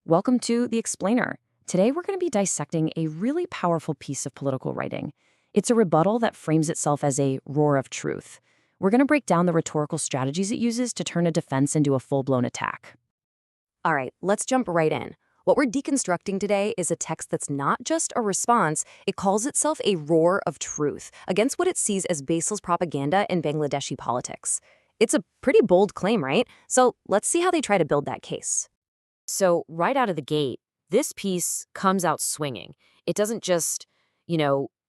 Welcome to The Explainer. Today we're going to be dissecting a really powerful piece of political writing. It's a rebuttal that frames itself as a roar of truth. We're going to break down the rhetorical strategies it uses to turn a defense into a full-blown attack. All right, let's jump right in. What we're deconstructing today is a text that's not just a response, it calls itself a roar of truth against what it sees as baseless propaganda in Bangladeshi politics. It's a pretty bold claim, right? So let's see how they try to build that case. So right out of the gate, this piece comes out swinging. It doesn't just,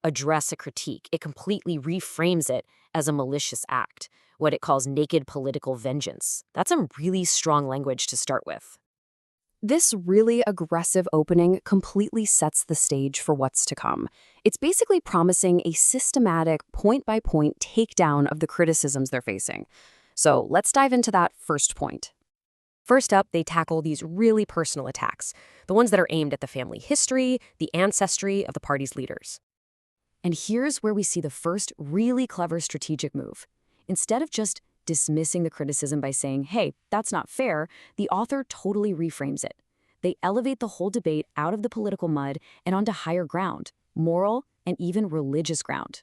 address a critique. It completely reframes it as a malicious act, what it calls naked political vengeance. That's some really strong language to start with. This really aggressive opening completely sets the stage for what's to come. It's basically promising a systematic, point-by-point takedown of the criticisms they're facing. So let's dive into that first point. First up, they tackle these really personal attacks, the ones that are aimed at the family history, the ancestry of the party's leaders. And here's where we see the first really clever strategic move. Instead of just dismissing the criticism by saying, hey, that's not fair, the author totally reframes it. They elevate the whole debate out of the political mud and onto higher ground, moral and even religious ground.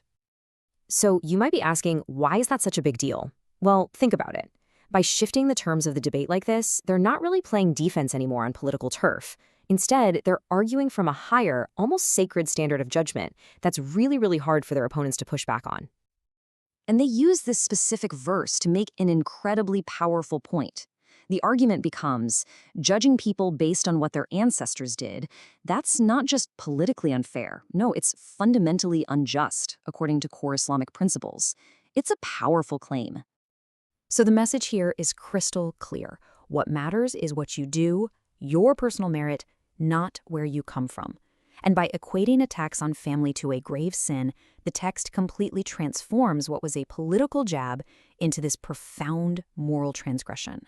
So you might be asking, why is that such a big deal? Well, think about it. By shifting the terms of the debate like this, they're not really playing defense anymore on political turf. Instead, they're arguing from a higher, almost sacred standard of judgment that's really, really hard for their opponents to push back on. And they use this specific verse to make an incredibly powerful point. The argument becomes, judging people based on what their ancestors did, that's not just politically unfair. No, it's fundamentally unjust, according to core Islamic principles. It's a powerful claim. So the message here is crystal clear. What matters is what you do, your personal merit, not where you come from. And by equating attacks on family to a grave sin, the text completely transforms what was a political jab into this profound moral transgression.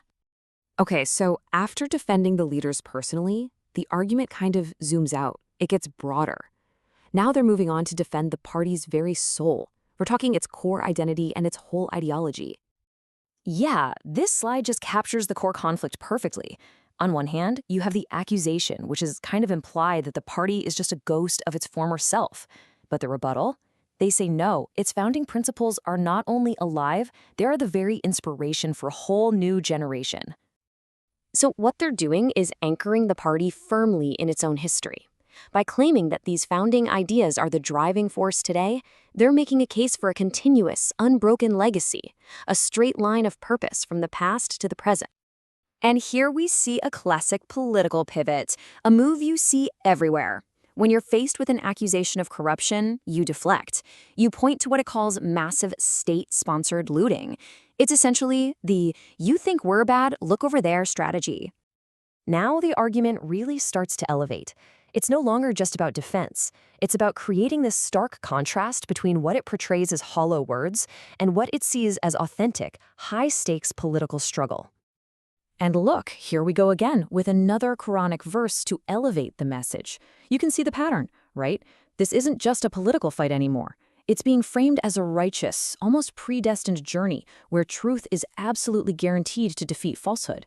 Okay, so after defending the leaders personally, the argument kind of zooms out. It gets broader. Now they're moving on to defend the party's very soul. We're talking its core identity and its whole ideology. Yeah, this slide just captures the core conflict perfectly. On one hand, you have the accusation, which is kind of implied that the party is just a ghost of its former self. But the rebuttal? They say no, its founding principles are not only alive, they are the very inspiration for a whole new generation. So what they're doing is anchoring the party firmly in its own history. By claiming that these founding ideas are the driving force today, they're making a case for a continuous, unbroken legacy, a straight line of purpose from the past to the present. And here we see a classic political pivot, a move you see everywhere. When you're faced with an accusation of corruption, you deflect. You point to what it calls massive state-sponsored looting. It's essentially the "you think we're bad, look over there" strategy. Now the argument really starts to elevate. It's no longer just about defense. It's about creating this stark contrast between what it portrays as hollow words and what it sees as authentic, high-stakes political struggle. And look, here we go again with another Quranic verse to elevate the message. You can see the pattern, right? This isn't just a political fight anymore. It's being framed as a righteous, almost predestined journey where truth is absolutely guaranteed to defeat falsehood.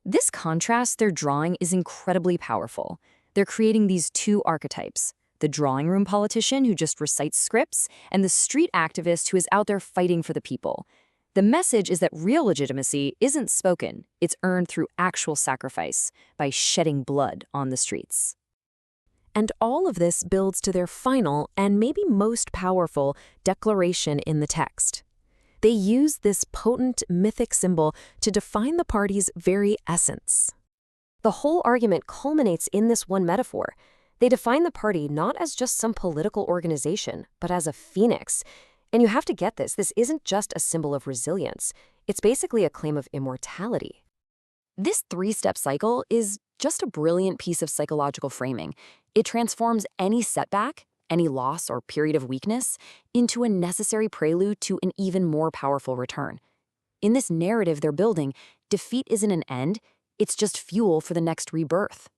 This contrast they're drawing is incredibly powerful. They're creating these two archetypes, the drawing room politician who just recites scripts and the street activist who is out there fighting for the people. The message is that real legitimacy isn't spoken, it's earned through actual sacrifice, by shedding blood on the streets. And all of this builds to their final and maybe most powerful declaration in the text. They use this potent mythic symbol to define the party's very essence. The whole argument culminates in this one metaphor. They define the party not as just some political organization, but as a phoenix. And you have to get this. This isn't just a symbol of resilience. It's basically a claim of immortality. This three-step cycle is just a brilliant piece of psychological framing. It transforms any setback, any loss or period of weakness, into a necessary prelude to an even more powerful return. In this narrative they're building, defeat isn't an end, it's just fuel for the next rebirth.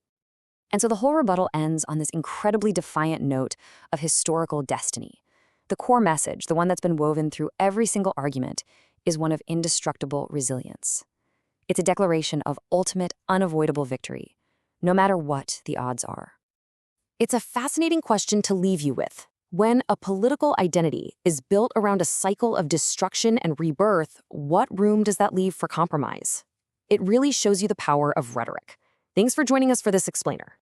And so the whole rebuttal ends on this incredibly defiant note of historical destiny. The core message, the one that's been woven through every single argument, is one of indestructible resilience. It's a declaration of ultimate, unavoidable victory. no matter what the odds are. It's a fascinating question to leave you with. When a political identity is built around a cycle of destruction and rebirth, what room does that leave for compromise? It really shows you the power of rhetoric. Thanks for joining us for this explainer.